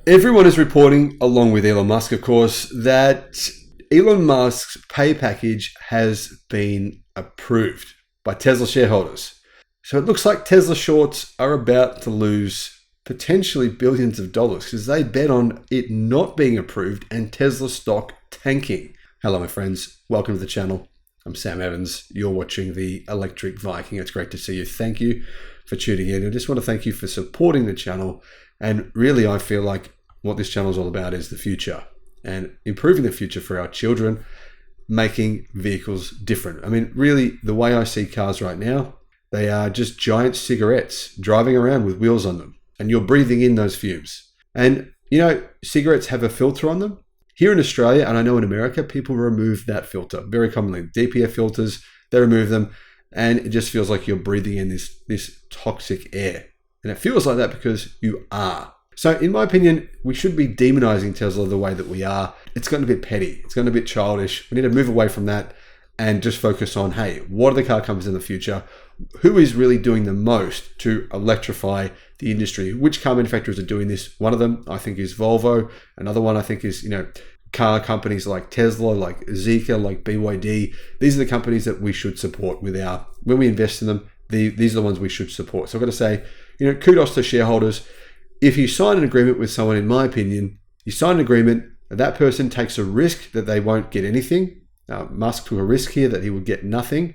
Everyone is reporting, along with Elon Musk, of course, that Elon Musk's pay package has been approved by Tesla shareholders. So it looks like Tesla shorts are about to lose potentially billions of dollars because they bet on it not being approved and Tesla stock tanking. Hello, my friends. Welcome to the channel. I'm Sam Evans. You're watching the Electric Viking. It's great to see you. Thank you for tuning in. I just want to thank you for supporting the channel. And really, I feel like what this channel is all about is the future and improving the future for our children, making vehicles different. I mean, really, the way I see cars right now, they are just giant cigarettes driving around with wheels on them. And you're breathing in those fumes. And, you know, cigarettes have a filter on them. Here in Australia, and I know in America, people remove that filter very commonly. DPF filters, they remove them. And it just feels like you're breathing in this toxic air. And it feels like that because you are. So in my opinion, we should be demonizing Tesla the way that we are. It's gotten a bit petty. It's gotten a bit childish. We need to move away from that and just focus on, hey, what are the car companies in the future? Who is really doing the most to electrify the industry? Which car manufacturers are doing this? One of them, I think, is Volvo. Another one, I think, is, car companies like Tesla, like Giga, like BYD. These are the companies that we should support when we invest in them. These are the ones we should support. So I've got to say, kudos to shareholders. If you sign an agreement with someone, in my opinion, you sign an agreement, that person takes a risk that they won't get anything. Musk took a risk here that he would get nothing.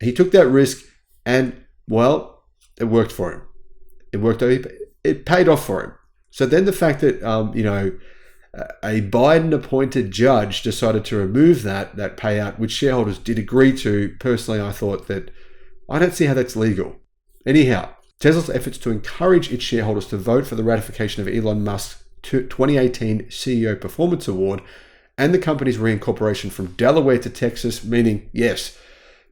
He took that risk and, well, it worked for him. It paid off for him. So then the fact that, a Biden-appointed judge decided to remove that payout, which shareholders did agree to, personally, I thought that I don't see how that's legal. Anyhow, Tesla's efforts to encourage its shareholders to vote for the ratification of Elon Musk's 2018 CEO Performance Award and the company's reincorporation from Delaware to Texas, meaning, yes,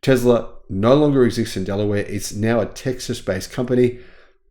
Tesla no longer exists in Delaware. It's now a Texas-based company.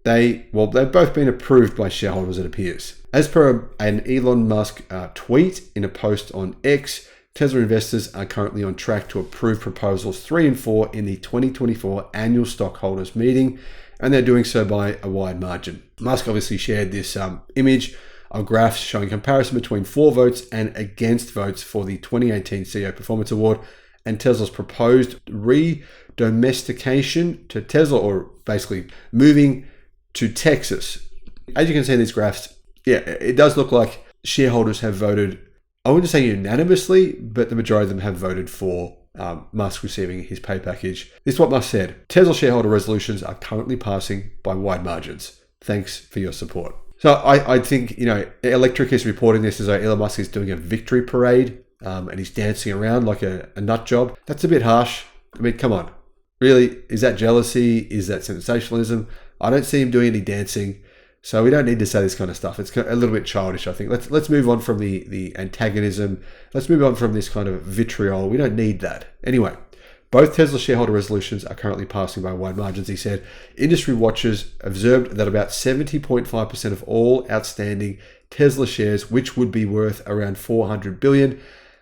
They've both been approved by shareholders, it appears. As per an Elon Musk tweet in a post on X, Tesla investors are currently on track to approve proposals 3 and 4 in the 2024 annual stockholders meeting, and they're doing so by a wide margin. Musk obviously shared this image of graphs showing comparison between for votes and against votes for the 2018 CEO Performance Award and Tesla's proposed re-domestication to Tesla, or basically moving to Texas. As you can see in these graphs, yeah, it does look like shareholders have voted, I wouldn't say unanimously, but the majority of them have voted for Musk receiving his pay package. This is what Musk said. Tesla shareholder resolutions are currently passing by wide margins. Thanks for your support. So I think, Electric is reporting this as though Elon Musk is doing a victory parade and he's dancing around like a nut job. That's a bit harsh. I mean, come on. Really? Is that jealousy? Is that sensationalism? I don't see him doing any dancing. So we don't need to say this kind of stuff. It's a little bit childish, I think. Let's move on from the antagonism. Let's move on from this kind of vitriol. We don't need that. Anyway, both Tesla shareholder resolutions are currently passing by wide margins, he said. Industry watchers observed that about 70.5% of all outstanding Tesla shares, which would be worth around $400 billion,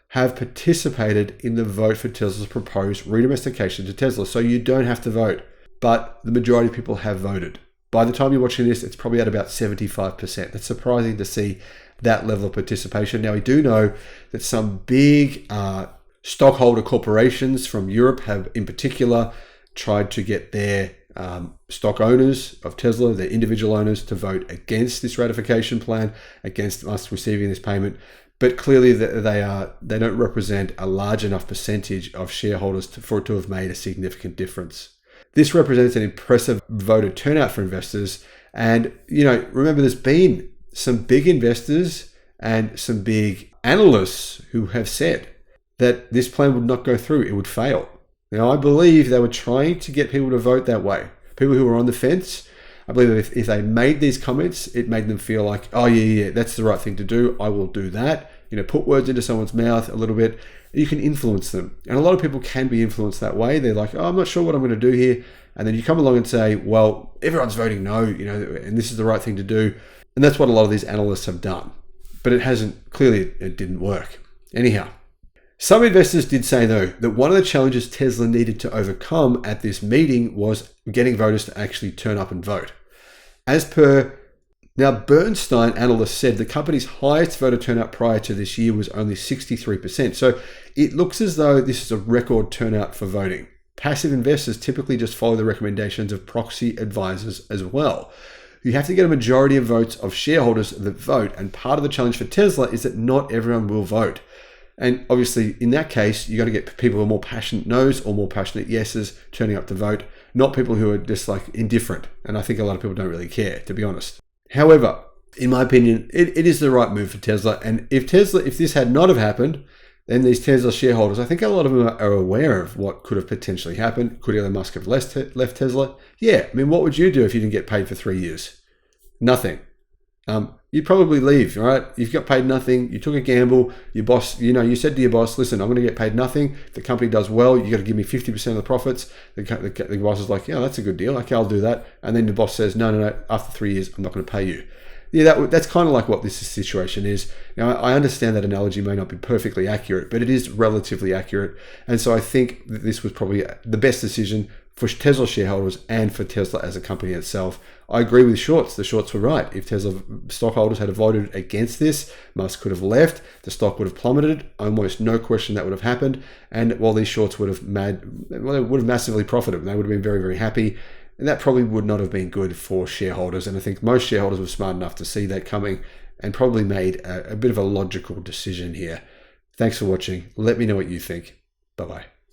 have participated in the vote for Tesla's proposed redomestication to Tesla. So you don't have to vote, but the majority of people have voted. By the time you're watching this, it's probably at about 75%. That's surprising to see that level of participation. Now, we do know that some big stockholder corporations from Europe have, in particular, tried to get their stock owners of Tesla, their individual owners, to vote against this ratification plan, against us receiving this payment. But clearly, they don't represent a large enough percentage of shareholders for it to have made a significant difference. This represents an impressive voter turnout for investors. And, remember, there's been some big investors and some big analysts who have said that this plan would not go through. It would fail. Now, I believe they were trying to get people to vote that way. People who were on the fence. I believe that if they made these comments, it made them feel like, oh, yeah, that's the right thing to do. I will do that. Put words into someone's mouth a little bit. You can influence them. And a lot of people can be influenced that way. They're like, oh, I'm not sure what I'm going to do here. And then you come along and say, well, everyone's voting no, and this is the right thing to do. And that's what a lot of these analysts have done. But clearly it didn't work. Anyhow, some investors did say, though, that one of the challenges Tesla needed to overcome at this meeting was getting voters to actually turn up and vote. As per Now, Bernstein analysts said the company's highest voter turnout prior to this year was only 63%. So it looks as though this is a record turnout for voting. Passive investors typically just follow the recommendations of proxy advisors as well. You have to get a majority of votes of shareholders that vote, and part of the challenge for Tesla is that not everyone will vote. And obviously, in that case, you got to get people who are more passionate no's or more passionate yeses turning up to vote, not people who are just like indifferent. And I think a lot of people don't really care, to be honest. However, in my opinion, it is the right move for Tesla. And if this had not have happened, then these Tesla shareholders, I think a lot of them are aware of what could have potentially happened. Could Elon Musk have left Tesla? Yeah. I mean, what would you do if you didn't get paid for 3 years? Nothing. You'd probably leave, right? You've got paid nothing. You took a gamble. Your boss, you said to your boss, listen, I'm going to get paid nothing. If the company does well, you got to give me 50% of the profits. The boss is like, yeah, that's a good deal. Okay, I'll do that. And then the boss says, no. After 3 years, I'm not going to pay you. Yeah, that's kind of like what this situation is. Now, I understand that analogy may not be perfectly accurate, but it is relatively accurate. And so I think that this was probably the best decision for Tesla shareholders and for Tesla as a company itself. I agree with shorts. The shorts were right. If Tesla stockholders had voted against this, Musk could have left. The stock would have plummeted. Almost no question that would have happened. And while these shorts would have massively profited, they would have been very, very happy. And that probably would not have been good for shareholders. And I think most shareholders were smart enough to see that coming and probably made a bit of a logical decision here. Thanks for watching. Let me know what you think. Bye-bye.